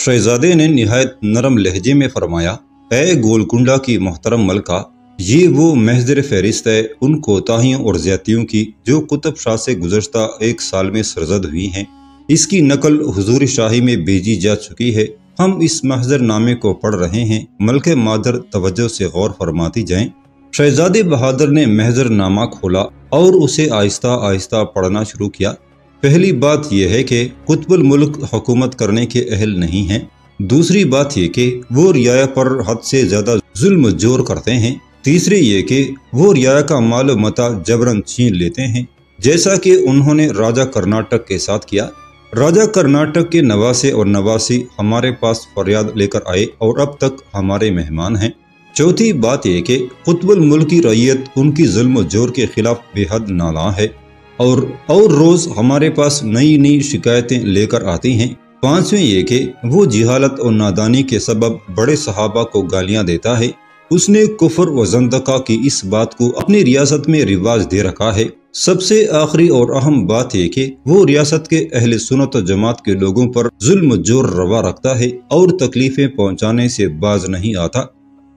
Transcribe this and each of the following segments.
शहजादे ने निहायत नरम लहजे में फरमाया, ए गोलकुंडा की मोहतरम मलका, ये वो महजर फहरिस्त है उन कोताहियों और ज्यादतियों की जो कुतुब शाह से गुज़श्ता 1 साल में सरजद हुई हैं। इसकी नकल हुजूर शाही में भेजी जा चुकी है। हम इस महजर नामे को पढ़ रहे हैं। मलके मादर तवज्जो से गौर फरमाती जाएं। शहजादे बहादुर ने महजर नामा खोला और उसे आहिस्ता आहिस्ता पढ़ना शुरू किया। पहली बात यह है कि कुतुबुल मुल्क हुकूमत करने के अहल नहीं हैं। दूसरी बात यह कि वो रियाया पर हद से ज्यादा जुल्म जोर करते हैं। तीसरी ये कि वो रियाया का माल मता जबरन छीन लेते हैं, जैसा कि उन्होंने राजा कर्नाटक के साथ किया। राजा कर्नाटक के नवासे और नवासी हमारे पास फरियाद लेकर आए और अब तक हमारे मेहमान हैं। चौथी बात यह कि कुतुबुल मुल्क की रैयत उनकी जुल्म जोर के खिलाफ बेहद नालां है और रोज हमारे पास नई नई शिकायतें लेकर आती हैं। पांचवें ये कि वो जिहालत और नादानी के सबब बड़े सहाबा को गालियां देता है। उसने कुफर व ज़ंदका की इस बात को अपनी रियासत में रिवाज दे रखा है। सबसे आखिरी और अहम बात है कि वो रियासत के अहले सुन्नत व जमात के लोगों पर जुल्म जोर रवा रखता है और तकलीफें पहुंचाने से बाज नहीं आता।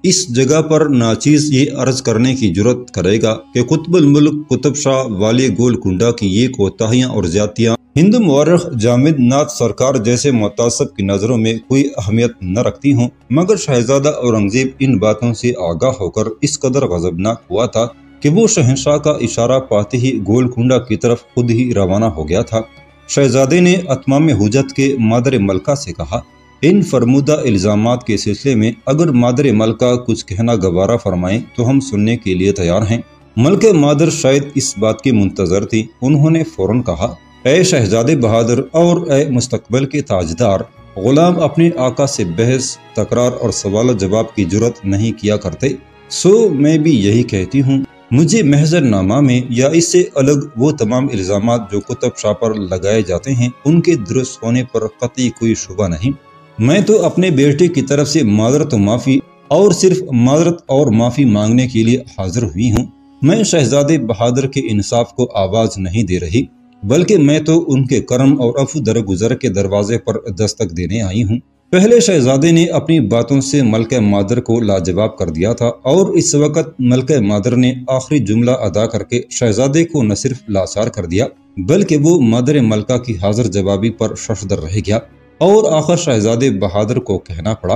इस जगह पर नाचीज ये अर्ज करने की जुर्रत करेगा कि कुतुबुल मुल्क कुतुब शाह वाले गोलकुंडा की ये कोताहियां और ज्यादतियां हिंदू मुअर्रिख जामिद नाथ सरकार जैसे मुतासब की नजरों में कोई अहमियत न रखती हों, मगर शहजादा औरंगजेब इन बातों से आगाह होकर इस कदर गजबनाक हुआ था कि वो शहंशाह का इशारा पाते ही गोलकुंडा की तरफ खुद ही रवाना हो गया था। शहजादे ने अतमाम हुज्जत के मादर मलका से कहा, इन फरमुदा इल्जामात के सिलसिले में अगर मादर मलका कुछ कहना गवारा फरमाएं तो हम सुनने के लिए तैयार हैं। मलके मादर शायद इस बात की मुंतजर थी। उन्होंने फौरन कहा, ए शहजादे बहादुर और ए मुस्तकबिल के ताजदार, गुलाम अपने आका से बहस, तकरार और सवाल जवाब की जुर्रत नहीं किया करते। सो मैं भी यही कहती हूँ, मुझे महजर नामा में या इससे अलग वो तमाम इल्जामात जो कुतुब शाह पर लगाए जाते हैं उनके दुरुस्त होने पर कतई कोई शुबा नहीं। मैं तो अपने बेटे की तरफ से माजरत माफ़ी और सिर्फ माजरत और माफ़ी मांगने के लिए हाजिर हुई हूँ। मैं शहजादे बहादुर के इंसाफ को आवाज़ नहीं दे रही, बल्कि मैं तो उनके करम और अफू दरगुजर के दरवाजे पर दस्तक देने आई हूँ। पहले शहजादे ने अपनी बातों से मलके मादर को लाजवाब कर दिया था और इस वक्त मलके मादर ने आखिरी जुमला अदा करके शहजादे को न सिर्फ लाचार कर दिया, बल्कि वो मादर मलका की हाजिर जवाबी पर शशदर रह गया और आखिर शहजादे बहादुर को कहना पड़ा,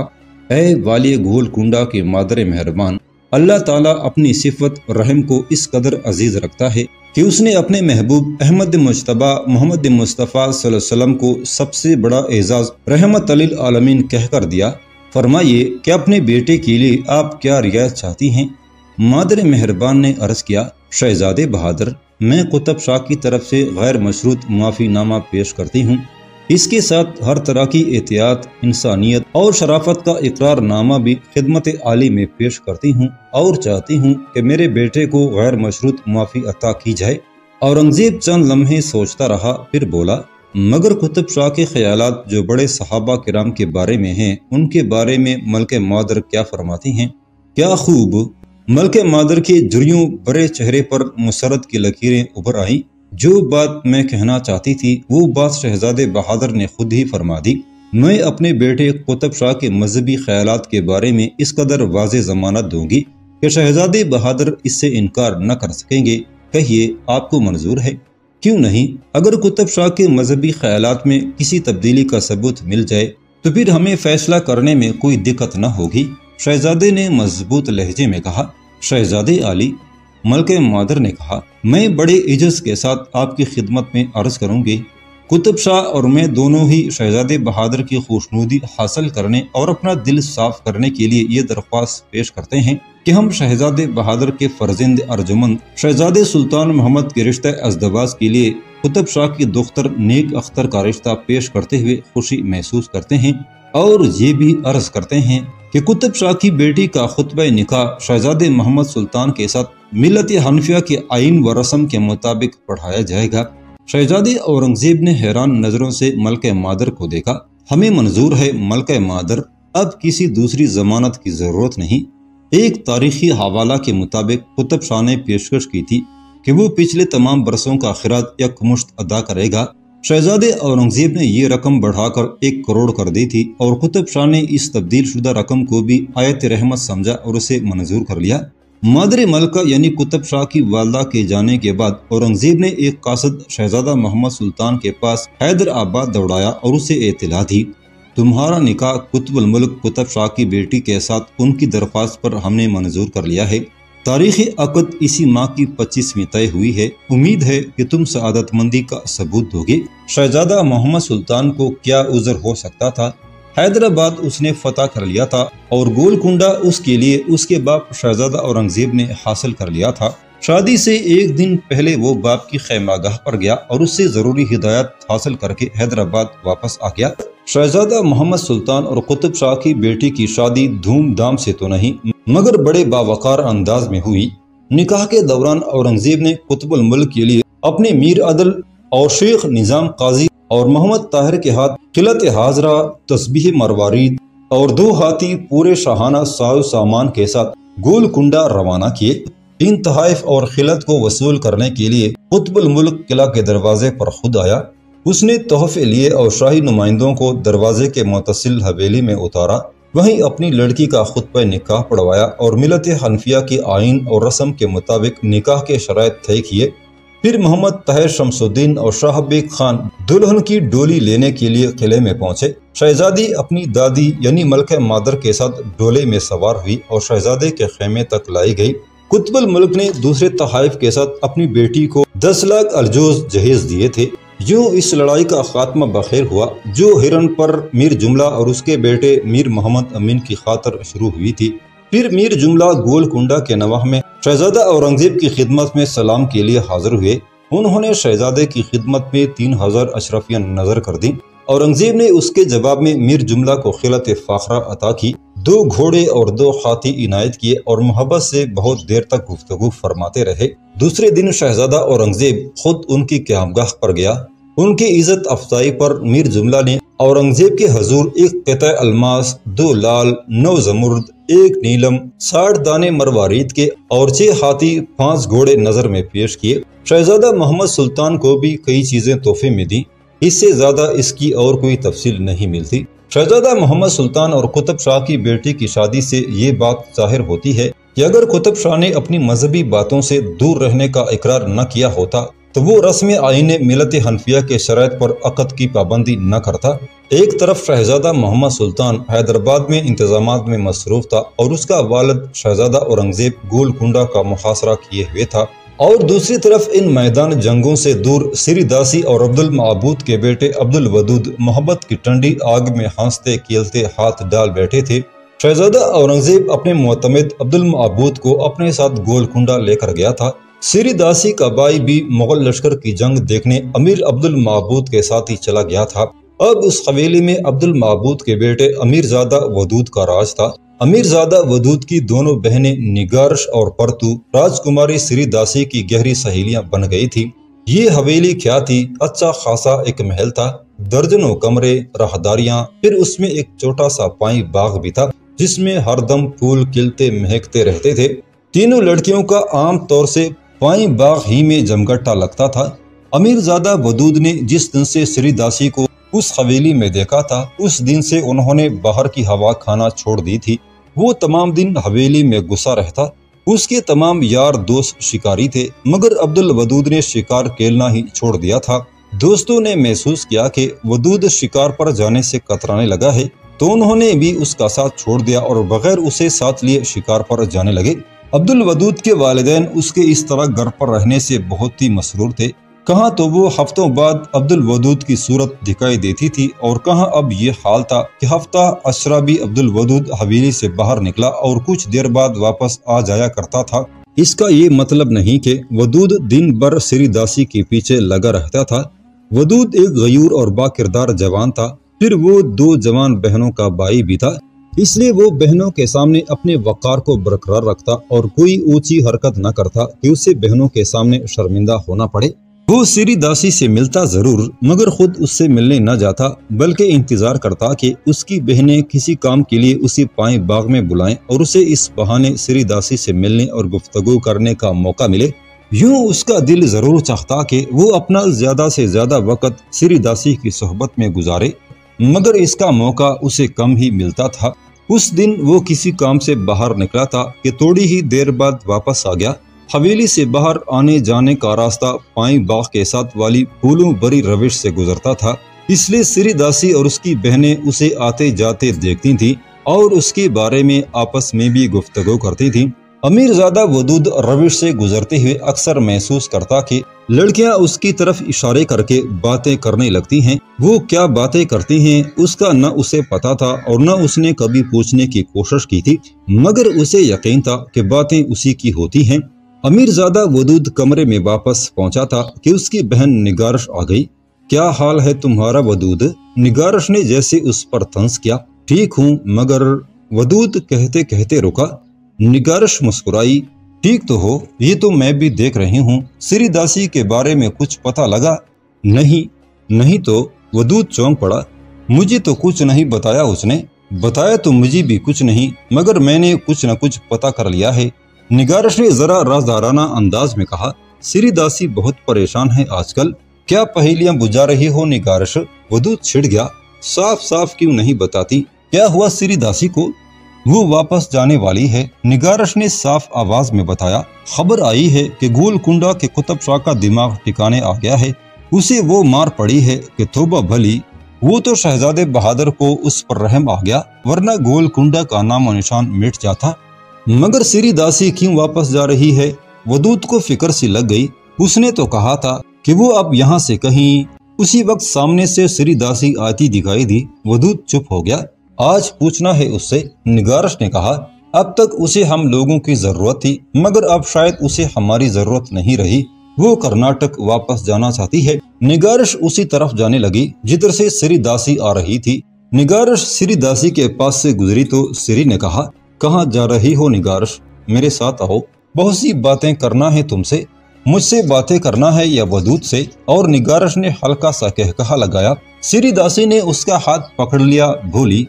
ए वाली गोलकुंडा के मादर मेहरबान, अल्लाह ताला अपनी सिफत रहम को इस कदर अजीज रखता है कि उसने अपने महबूब अहमद मुज्तबा मोहम्मद मुस्तफ़ा सल्लल्लाहु अलैहि वसल्लम को सबसे बड़ा एजाज रहमत लिल आलमीन कहकर दिया। फरमाइए कि अपने बेटे के लिए आप क्या रियायत चाहती हैं? मादर मेहरबान ने अर्ज किया, शहजादे बहादुर, मैं कुतुब शाह की तरफ से गैर मशरूत माफ़ीनामा पेश करती हूँ। इसके साथ हर तरह की एहतियात, इंसानियत और शराफत का इकरारनामा भी खिदमत आली में पेश करती हूँ और चाहती हूँ कि मेरे बेटे को गैर मशरूत माफ़ी अता की जाए। औरंगजेब चंद लम्हे सोचता रहा, फिर बोला, मगर कुतुब शाह के ख्यालात जो बड़े सहाबा किराम के बारे में हैं, उनके बारे में मलके मादर क्या फरमाती हैं? क्या खूब! मलके मादर के जुर्रियों बड़े चेहरे पर मुसरत की लकीरें उभर आईं। जो बात मैं कहना चाहती थी वो बात शहजादे बहादुर ने खुद ही फरमा दी। मैं अपने बेटे कुतुब शाह के मजहबी ख्यालात के बारे में इस कदर वाज़े जमानत दूंगी कि शहजादे बहादुर इससे इनकार न कर सकेंगे। कहिए, आपको मंजूर है? क्यों नहीं? अगर कुतुब शाह के मजहबी ख्यालात में किसी तब्दीली का सबूत मिल जाए तो फिर हमें फैसला करने में कोई दिक्कत न होगी। शहजादे ने मजबूत लहजे में कहा। शहजादे आली, मलके मादर ने कहा, मैं बड़े इज्जत के साथ आपकी खिदमत में अर्ज करूंगी। कुतुब शाह और मैं दोनों ही शहजादे बहादुर की खुशनुदी हासिल करने और अपना दिल साफ करने के लिए ये दरख्वास्त पेश करते हैं कि हम शहजादे बहादुर के फर्जंद अर्जुमंद शहजादे सुल्तान मोहम्मद के रिश्ते अज़दवाज के लिए कुतुब शाह की दुख्तर नेक अख्तर का रिश्ता पेश करते हुए खुशी महसूस करते हैं और ये भी अर्ज करते हैं कि कुतुब शाह की बेटी का खुतबा निकाह शहजादे मोहम्मद सुल्तान के साथ मिलत हनफिया के आइन व रस्म के मुताबिक पढ़ाया जाएगा। शहजादे औरंगजेब ने हैरान नजरों से मलके मादर को देखा। हमें मंजूर है मलके मादर, अब किसी दूसरी जमानत की जरूरत नहीं। एक तारीखी हवाला के मुताबिक कुतुब शाह ने पेशकश की थी कि वो पिछले तमाम बरसों का खिराज यकमुश्त अदा करेगा। शहजादे औरंगजेब ने ये रकम बढ़ाकर 1 करोड़ कर दी थी और कुतुब शाह ने इस तब्दील शुदा रकम को भी आयत रहमत समझा और उसे मंजूर कर लिया। मादर मलका यानी कुतुब शाह की वालदा के जाने के बाद औरंगजेब ने एक कासद शहजादा मोहम्मद सुल्तान के पास हैदराबाद दौड़ाया और उसे इत्तला दी, तुम्हारा निकाह कुतुबुल मुल्क कुतुब शाह की बेटी के साथ उनकी दरख्वास्त पर हमने मंजूर कर लिया है। तारीखी अक़द इसी माह की 25वीं तय हुई है। उम्मीद है कि तुम सआदतमंदी का सबूत दोगे। शहजादा मोहम्मद सुल्तान को क्या उज़र हो सकता था? हैदराबाद उसने फतह कर लिया था और गोलकुंडा उसके लिए उसके बाप शहजादा औरंगजेब ने हासिल कर लिया था। शादी से एक दिन पहले वो बाप की खैमागाह पर गया और उससे जरूरी हिदायत हासिल करके हैदराबाद वापस आ गया। शहजादा मोहम्मद सुल्तान और कुतुब शाह की बेटी की शादी धूमधाम से तो नहीं मगर बड़े बावकार अंदाज में हुई। निकाह के दौरान औरंगजेब ने कुतुबुल मुल्क के लिए अपने मीर अदल और शेख निजाम काजी और मोहम्मद ताहिर के हाथ खिलत हाजरा, तस्बीह मरवारीद और 2 हाथी पूरे शाहाना साज सामान के साथ गोलकुंडा रवाना किए। इन तहाइफ और खिलत को वसूल करने के लिए कुतुबुल मुल्क किला के दरवाजे पर खुद आया। उसने तोहफे लिए और शाही नुमाइंदों को दरवाजे के मुतसिल हवेली में उतारा। वहीं अपनी लड़की का खुतबा निकाह पढ़वाया और मिलत हनफिया की आइन और रस्म के मुताबिक निकाह के शराइत तय किए। फिर मोहम्मद ताहिर शमसुद्दीन और शाह बेग खान दुल्हन की डोली लेने के लिए किले में पहुंचे। शहजादी अपनी दादी यानी मलका मादर के साथ डोले में सवार हुई और शहजादे के खेमे तक लाई गई। कुतुबुल मुल्क ने दूसरे तहाइफ के साथ अपनी बेटी को 10 लाख अलजोज जहेज दिए थे। यूं इस लड़ाई का खात्मा बखैर हुआ जो हिरन पर मीर जुमला और उसके बेटे मीर मोहम्मद अमीन की खातर शुरू हुई थी। फिर मीर जुमला गोलकुंडा के नवाह में शहजादा औरंगजेब की खिदमत में सलाम के लिए हाजिर हुए। उन्होंने शहजादे की खिदमत में 3000 अशरफियां नजर कर दी। औरंगजेब ने उसके जवाब में मीर जुमला को खिलत फाखरा अता की, 2 घोड़े और 2 हाथी इनायत किए और मोहब्बत से बहुत देर तक गुफ्तगू फरमाते रहे। दूसरे दिन शहजादा औरंगजेब खुद उनकी क़यामगाह पर गया। उनकी इज्जत अफजाई पर मीर जुमला ने औरंगजेब के हजूर 1 क़िता अलमास, 2 लाल, 9 जमुर्द, 1 नीलम, 60 दाने मरवारीद के और 6 हाथी, 5 घोड़े नजर में पेश किए। शहजादा मोहम्मद सुल्तान को भी कई चीजें तोहफे में दी। इससे ज्यादा इसकी और कोई तफसील नहीं मिलती। शहजादा मोहम्मद सुल्तान और कुतुब शाह की बेटी की शादी से ये बात जाहिर होती है कि अगर कुतुब शाह ने अपनी मजहबी बातों से दूर रहने का इकरार न किया होता तो वो रस्म आईन मिलत हनफिया के शराइत पर अक़द की पाबंदी न करता। एक तरफ शहजादा मोहम्मद सुल्तान हैदराबाद में इंतजामात में मसरूफ था और उसका वालिद शहजादा औरंगजेब गोलकुंडा का मुहासरा किए हुए था, और दूसरी तरफ इन मैदान जंगों से दूर सिरीदासी और अब्दुल माबूद के बेटे अब्दुल वदूद मोहब्बत की ठंडी आग में हंसते खेलते हाथ डाल बैठे थे। शहजादा औरंगजेब अपने मुअतमिद अब्दुल माबूद को अपने साथ गोलकुंडा लेकर गया था। सिरीदासी का भाई भी मुगल लश्कर की जंग देखने अमीर अब्दुल माबूद के साथ ही चला गया था। अब उस हवेली में अब्दुल माबूद के बेटे अमीरजादा वदूद का राज था। अमीरजादा वदूद की दोनों बहनें निगारश और परतू राजकुमारी सिरीदासी की गहरी सहेलियां बन गई थी। ये हवेली क्या थी? अच्छा खासा एक महल था, दर्जनों कमरे, राहदारियां, फिर उसमें एक छोटा सा पाई बाग भी था जिसमें हरदम फूल खिलते महकते रहते थे। तीनों लड़कियों का आम तौर से पाई बाग ही में जमघटा लगता था। अमीरजादा वदूद ने जिस दिन से सिरीदासी को उस हवेली में देखा था उस दिन से उन्होंने बाहर की हवा खाना छोड़ दी थी। वो तमाम दिन हवेली में घुसा रहता। उसके तमाम यार दोस्त शिकारी थे मगर अब्दुल वदूद ने शिकार खेलना ही छोड़ दिया था। दोस्तों ने महसूस किया कि वदूद शिकार पर जाने से कतराने लगा है तो उन्होंने भी उसका साथ छोड़ दिया और बगैर उसे साथ लिए शिकार पर जाने लगे। अब्दुल वदूद के वालिदैन उसके इस तरह घर पर रहने से बहुत ही मसरूर थे। कहाँ तो वो हफ्तों बाद अब्दुल वदूद की सूरत दिखाई देती थी और कहाँ अब ये हाल था कि हफ्ता अशरा भी अब्दुल वदूद हवेली से बाहर निकला और कुछ देर बाद वापस आ जाया करता था। इसका ये मतलब नहीं कि वदूद दिन भर सिरीदासी के पीछे लगा रहता था। वदूद एक गयूर और बाकिरदार जवान था। फिर वो 2 जवान बहनों का भाई भी था, इसलिए वो बहनों के सामने अपने वकार को बरकरार रखता और कोई ऊंची हरकत न करता कि उसे बहनों के सामने शर्मिंदा होना पड़े। वो सिरीदासी से मिलता जरूर मगर खुद उससे मिलने न जाता बल्कि इंतजार करता कि उसकी बहनें किसी काम के लिए उसी पाए बाग में बुलाएं और उसे इस बहाने सिरीदासी से मिलने और गुफ्तगू करने का मौका मिले। یوں اس کا دل ضرور چاہتا کہ وہ اپنا زیادہ سے زیادہ وقت سری داسی کی صحبت میں گزارے، مگر اس کا موقع اسے کم ہی ملتا تھا۔ اس دن وہ کسی کام سے باہر نکلا تھا کہ تھوڑی ہی دیر بعد واپس آ گیا۔ حویلی سے باہر آنے جانے کا راستہ پائیں باغ کے ساتھ والی پھولوں بری روش سے گزرتا تھا، اس لیے سری داسی اور اس کی بہنیں اسے آتے جاتے دیکھتی تھیں اور اس کے بارے میں آپس میں بھی گفتگو کرتی تھیں۔ امیر زادہ ودود روش سے گزرتے ہوئے اکثر محسوس کرتا کہ لڑکیاں اس کی طرف اشارے کر کے باتیں کرنے لگتی ہیں۔ وہ کیا باتیں کرتی ہیں اس کا نہ اسے پتا تھا اور نہ اس نے کبھی پوچھنے کی کوشش کی تھی، مگر اسے یقین تھا کہ باتیں اسی کی ہوتی ہیں۔ امیر زادہ ودود کمرے میں واپس پہنچا تھا کہ اس کی بہن نگارش آ گئی۔ کیا حال ہے تمہارا ودود؟ نگارش نے جیسے اس پر طنز کیا۔ ٹھیک ہوں مگر، ودود کہتے کہتے رکا۔ نگارش مسکرائی۔ ٹھیک تو ہو، یہ تو میں بھی دیکھ رہی ہوں۔ سری داسی کے بارے میں کچھ پتہ لگا؟ نہیں تو، ودود چونک پڑا۔ مجھے تو کچھ نہیں بتایا اس نے۔ بتایا تو مجھے بھی کچھ نہیں، مگر میں نے کچھ نہ کچھ پتہ کر لیا ہے، نگارش نے ذرا رازدارانہ انداز میں کہا۔ سری داسی بہت پریشان ہے آج کل۔ کیا پہیلیاں بجھا رہی ہو نگارش؟ ودود چھڑ گیا۔ صاف صاف کیوں نہیں بتاتی؟ کیا ہوا سری داسی کو؟ وہ واپس جانے والی ہے، نگارش نے صاف آواز میں بتایا۔ خبر آئی ہے کہ گولکنڈہ کے قطب شاہ کا دماغ ٹھکانے آ گیا ہے، اسے وہ مار پڑی ہے کہ توبہ بھلی، وہ تو شہزادے بہادر کو اس پر رحم آ گیا، ورنہ گولکنڈہ کا نام و نشان مٹ جاتا۔ مگر سری داسی کیوں واپس جا رہی ہے؟ ودود کو فکر سی لگ گئی۔ اس نے تو کہا تھا کہ وہ اب یہاں سے کہیں۔ اسی وقت سامنے سے سری داسی آتی دکھائی دی۔ ودود چپ ہو گیا۔ آج پوچھنا ہے اس سے، نگارش نے کہا۔ اب تک اسے ہم لوگوں کی ضرورت تھی، مگر اب شاید اسے ہماری ضرورت نہیں رہی۔ وہ کرناٹک واپس جانا چاہتی ہے۔ نگارش اسی طرف جانے لگی جدھر سے سری داسی آ رہی تھی۔ نگارش سری داسی کے پاس سے گزری تو سری نے کہا، کہاں جا رہی ہو نگارش؟ میرے ساتھ آؤ، بہت سی باتیں کرنا ہے تم سے۔ مجھ سے باتیں کرنا ہے یا ودود سے؟ اور نگارش نے ہلکا سا کہا لگایا۔ سری داسی نے اس کا ہاتھ پکڑ لیا، بولی،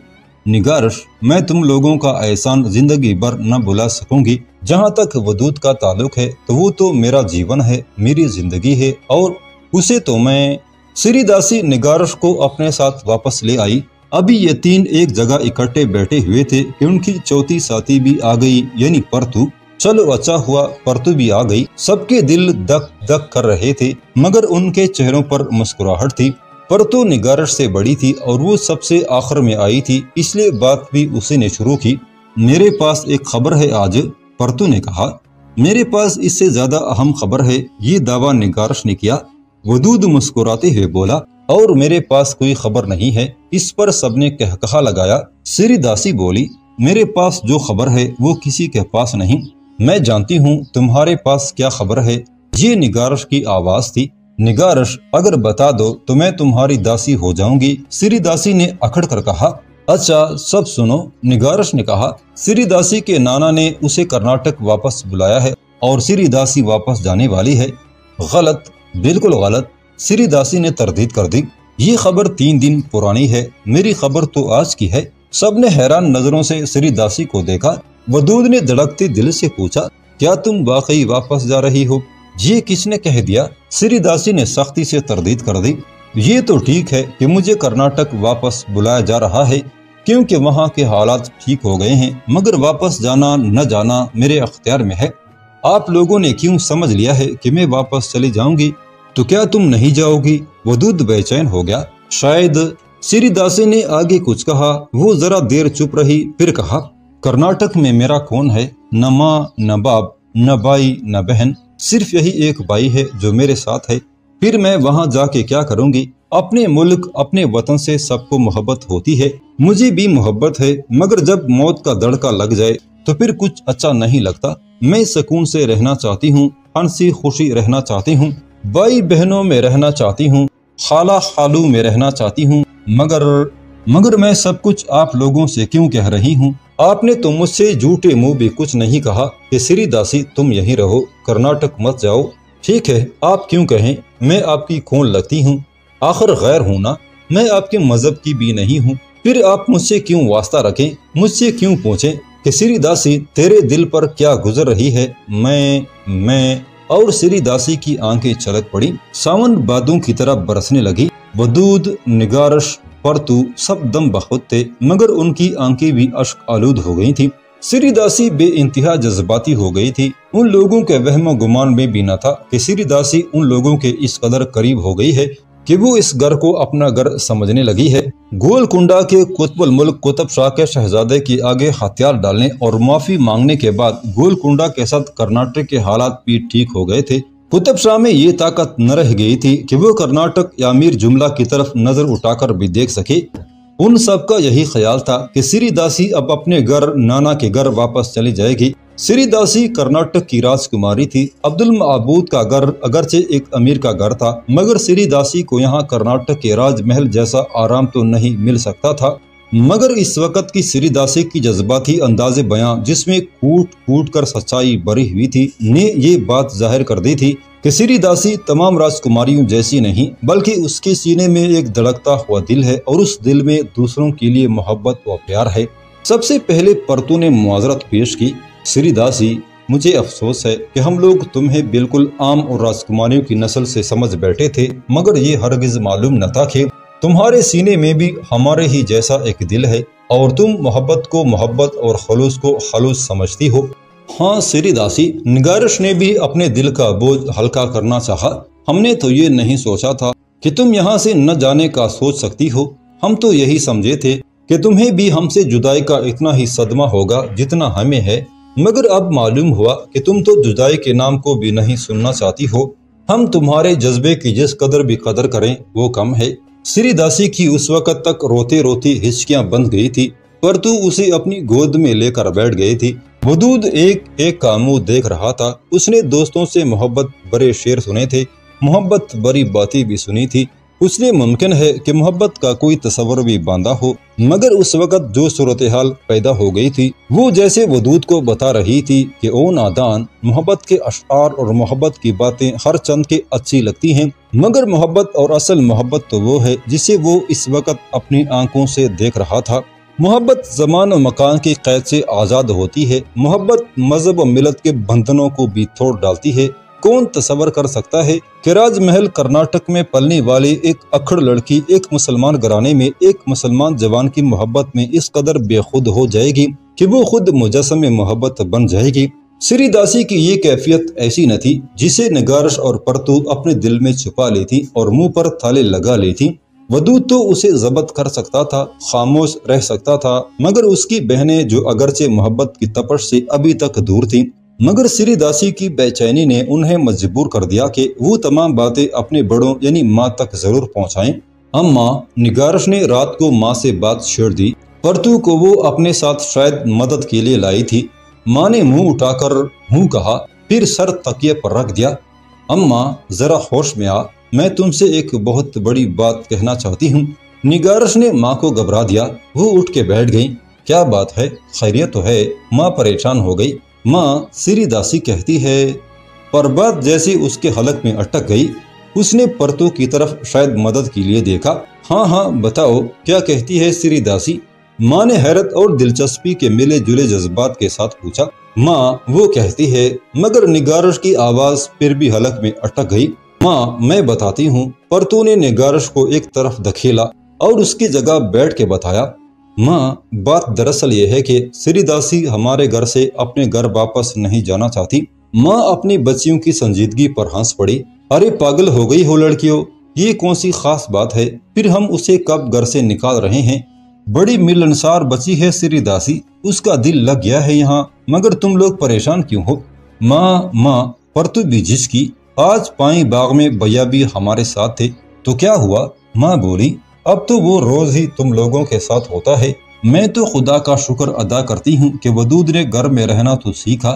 نگارش، میں تم لوگوں کا احسان زندگی بھر نہ بھلا سکوں گی۔ جہاں تک ودود کا تعلق ہے تو وہ تو میرا جیون ہے، میری زندگی ہے، اور اسے تو میں… سری داسی نگارش کو اپنے ساتھ واپس لے آئی۔ ابھی یہ تین ایک جگہ اکٹھے بیٹھے ہوئے تھے کہ ان کی چوتھی ساتھی بھی آ گئی، یعنی پرتو۔ چلو اچھا ہوا پرتو بھی آ گئی۔ سب کے دل دک دک کر رہے تھے، مگر ان کے چہروں پر مسکراہٹ تھی۔ پرتو نگارش سے بڑی تھی اور وہ سب سے آخر میں آئی تھی، اس لیے بات بھی اسی نے شروع کی۔ میرے پاس ایک خبر ہے آج، پرتو نے کہا۔ میرے پاس اس سے زیادہ اہم خبر ہے، یہ دعویٰ نگارش نے کیا۔ ودود مسکراتے ہوئے بولا، اور میرے پاس کوئی خبر نہیں ہے۔ اس پر سب نے کہا لگایا۔ سری داسی بولی، میرے پاس جو خبر ہے وہ کسی کے پاس نہیں۔ میں جانتی ہوں تمہارے پاس کیا خبر ہے۔ یہ نگارش کی آواز تھی۔ نگارش، اگر بتا دو تو میں تمہاری داسی ہو جاؤں گی، سری داسی نے اکڑ کر کہا۔ اچھا سب سنو، نگارش نے کہا۔ سری داسی کے نانا نے اسے کرناٹک واپس بلایا ہے اور سری داسی واپس جانے والی ہے۔ غلط، بالکل غلط، سری داسی نے تردید کر دی۔ یہ خبر 3 دن پرانی ہے، میری خبر تو آج کی ہے۔ سب نے حیران نظروں سے سری داسی کو دیکھا۔ ودود نے دھڑکتے دل سے پوچھا، کیا تم واقعی واپس جا رہی ہو؟ یہ کس نے کہہ دیا؟ سری داسی نے سختی سے تردید کر دی۔ یہ تو ٹھیک ہے کہ مجھے کرناٹک واپس بلایا جا رہا ہے کیونکہ وہاں کے حالات ٹھیک ہو گئے ہیں، مگر واپس جانا نہ جانا میرے اختیار میں ہے۔ آپ لوگوں نے کیوں سمجھ لیا ہے کہ میں واپس چلی جاؤں گی؟ تو کیا تم نہیں جاؤ گی؟ ودود بے چین ہو گیا۔ شاید۔ سری داسی نے آگے کچھ کہا۔ وہ ذرا دیر چپ رہی، پھر کہا، کرناٹک میں میرا کون ہے؟ نہ ماں، نہ باپ، نہ بھائی، نہ بہن، صرف یہی ایک بھائی ہے جو میرے ساتھ ہے۔ پھر میں وہاں جا کے کیا کروں گی؟ اپنے ملک، اپنے وطن سے سب کو محبت ہوتی ہے، مجھے بھی محبت ہے، مگر جب موت کا دڑکا لگ جائے تو پھر کچھ اچھا نہیں لگتا۔ میں سکون سے رہنا چاہتی ہوں، ہنسی خوشی رہنا چاہتی ہوں، بھائی بہنوں میں رہنا چاہتی ہوں، خالہ خالو میں رہنا چاہتی ہوں، مگر میں سب کچھ آپ لوگوں سے کیوں کہہ رہی ہوں؟ آپ نے تو مجھ سے جھوٹے منہ بھی کچھ نہیں کہا کہ سری داسی تم یہیں رہو، کرناٹک مت جاؤ۔ ٹھیک ہے، آپ کیوں کہیں، میں آپ کی کون لگتی ہوں؟ آخر غیر ہوں نا، میں آپ کے مذہب کی بھی نہیں ہوں۔ پھر آپ مجھ سے کیوں واسطہ رکھیں، مجھ سے کیوں پوچھیں کہ سری داسی تیرے دل پر کیا گزر رہی ہے؟ میں और सिरी दासी की आंखें छलक पड़ी। सावन बादों की तरह बरसने लगी। वदूद, निगारश, परतू सब दम बखुद थे, मगर उनकी आंखें भी अश्क आलूद हो गई थी। सिरी दासी बेइंतहा जज्बाती हो गई थी। उन लोगों के वहम गुमान में भी न था कि सिरी दासी उन लोगों के इस कदर करीब हो गई है कि वो इस घर को अपना घर समझने लगी है। गोलकुंडा के कुतुबुल मुल्क कुतुब शाह के शहजादे के आगे हथियार डालने और माफी मांगने के बाद गोलकुंडा के साथ कर्नाटक के हालात भी ठीक हो गए थे। कुतुब शाह में ये ताकत न रह गई थी कि वो कर्नाटक या मीर जुमला की तरफ नजर उठाकर भी देख सके। उन सब का यही ख्याल था कि सिरी दासी अब अपने घर नाना के घर वापस चली जाएगी। सिरी दासी कर्नाटक की राजकुमारी थी। अब्दुल मबूद का घर अगरचे एक अमीर का घर था, मगर सिरी दासी को यहाँ कर्नाटक के राजमहल जैसा आराम तो नहीं मिल सकता था। मगर इस वक्त की सिरी दासी की जज्बाती अंदाज़े बयां, जिसमें कूट कूट कर सच्चाई भरी हुई थी, ने ये बात जाहिर कर दी थी कि सिरी दासी तमाम राजकुमारियों जैसी नहीं, बल्कि उसके सीने में एक धड़कता हुआ दिल है और उस दिल में दूसरों के लिए मोहब्बत व प्यार है। सबसे पहले परतू ने मुआजरत पेश की। सिरी दासी, मुझे अफसोस है कि हम लोग तुम्हें बिल्कुल आम और राजकुमारियों की नस्ल से समझ बैठे थे, मगर ये हरगिज मालूम न था कि तुम्हारे सीने में भी हमारे ही जैसा एक दिल है और तुम मोहब्बत को मोहब्बत और खलूस को खलूस समझती हो। हाँ सिरी दासी, निगारिश ने भी अपने दिल का बोझ हल्का करना चाहा। हमने तो ये नहीं सोचा था कि तुम यहाँ से न जाने का सोच सकती हो। हम तो यही समझे थे कि तुम्हें भी हमसे जुदाई का इतना ही सदमा होगा जितना हमें है, मगर अब मालूम हुआ कि तुम तो जुदाई के नाम को भी नहीं सुनना चाहती हो। हम तुम्हारे जज्बे की जिस कदर भी कदर करें वो कम है। सिरी दासी की उस वक्त तक रोते रोती हिचकियां बंध गई थी, परतू उसे अपनी गोद में लेकर बैठ गई थी। वदूद एक एक का मुंह देख रहा था। उसने दोस्तों से मोहब्बत भरे शेर सुने थे, मोहब्बत भरी बातें भी सुनी थी। उसने मुमकिन है कि मोहब्बत का कोई तस्वर भी बांधा हो, मगर उस वक्त जो सूरत हाल पैदा हो गई थी वो जैसे वदूद को बता रही थी कि ओ नादान, मोहब्बत के अशआर और मोहब्बत की बातें हर चंद के अच्छी लगती हैं, मगर मोहब्बत और असल मोहब्बत तो वो है जिसे वो इस वक्त अपनी आंखों से देख रहा था। मोहब्बत ज़मान और मकान की कैद से आज़ाद होती है। मोहब्बत मजहब और मिलत के बंधनों को भी तोड़ डालती है। कौन तसव्वुर कर सकता है कि राजमहल कर्नाटक में पलने वाली एक अखड़ लड़की एक मुसलमान घराने में एक मुसलमान जवान की मोहब्बत में इस कदर बेखुद हो जाएगी कि वो खुद मुजस्सम मोहब्बत बन जाएगी। सिरी दासी की ये कैफियत ऐसी न थी जिसे निगारिश और परतू अपने दिल में छुपा लेती और मुंह पर थाले लगा लेती। वदूद तो उसे जब्त कर सकता था, खामोश रह सकता था, मगर उसकी बहनें जो अगरचे मोहब्बत की तपश से अभी तक दूर थीं, मगर सिरी दासी की बेचैनी ने उन्हें मजबूर कर दिया कि वो तमाम बातें अपने बड़ों यानी माँ तक जरूर पहुँचाएं। अम्मा, निगारिश ने रात को माँ से बात छेड़ दी। परतू को वो अपने साथ शायद मदद के लिए लाई थी। माँ ने मुंह उठाकर हूँ कहा, फिर सर तकिए पर रख दिया। अम्मा जरा होश में आ, मैं तुमसे एक बहुत बड़ी बात कहना चाहती हूँ। निगारिश ने माँ को घबरा दिया। वो उठ के बैठ गई। क्या बात है, खैरियत तो है? माँ परेशान हो गई। माँ, सिरी दासी कहती है, पर बात जैसी उसके हलक में अटक गई। उसने परतू की तरफ शायद मदद के लिए देखा। हाँ हाँ बताओ, क्या कहती है सिरी दासी? माँ ने हैरत और दिलचस्पी के मिले जुले जज्बात के साथ पूछा। माँ, वो कहती है, मगर निगारिश की आवाज फिर भी हलक में अटक गई। माँ, मैं बताती हूँ। परतू ने निगारिश को एक तरफ धकेला और उसकी जगह बैठ के बताया। माँ, बात दरअसल ये है कि सिरी दासी हमारे घर से अपने घर वापस नहीं जाना चाहती। माँ अपनी बच्चियों की संजीदगी पर हंस पड़ी। अरे पागल हो गई हो लड़कियों, ये कौन सी खास बात है? फिर हम उसे कब घर से निकाल रहे हैं? बड़ी मिलनसार बच्ची है सिरी दासी, उसका दिल लग गया है यहाँ, मगर तुम लोग परेशान क्यों हो? माँ, परतू भी झिझकी। आज पाई बाग में भैया भी हमारे साथ थे, तो क्या हुआ? माँ बोली, अब तो वो रोज ही तुम लोगों के साथ होता है। मैं तो खुदा का शुक्र अदा करती हूँ कि वदूद ने घर में रहना तो सीखा।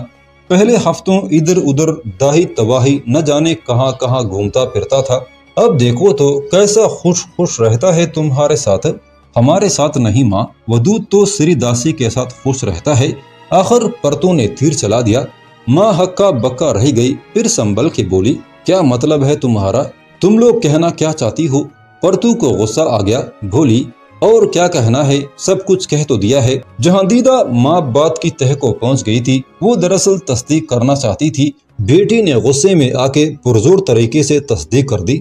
पहले हफ्तों इधर उधर दाही तबाही न जाने कहाँ कहाँ घूमता फिरता था, अब देखो तो कैसा खुश खुश रहता है तुम्हारे साथ। हमारे साथ नहीं माँ, वदूद तो सिरी दासी के साथ खुश रहता है। आखिर परतू ने तीर चला दिया। माँ हक्का बक्का रह गई, फिर संभल के बोली, क्या मतलब है तुम्हारा? तुम लोग कहना क्या चाहती हो? परतू को गुस्सा आ गया, बोली, और क्या कहना है, सब कुछ कह तो दिया है। जहांदीदा माँ बात की तह को पहुंच गई थी। वो दरअसल तस्दीक करना चाहती थी بیٹی نے غصے میں آ کے پرزور طریقے سے تصدیق کر دی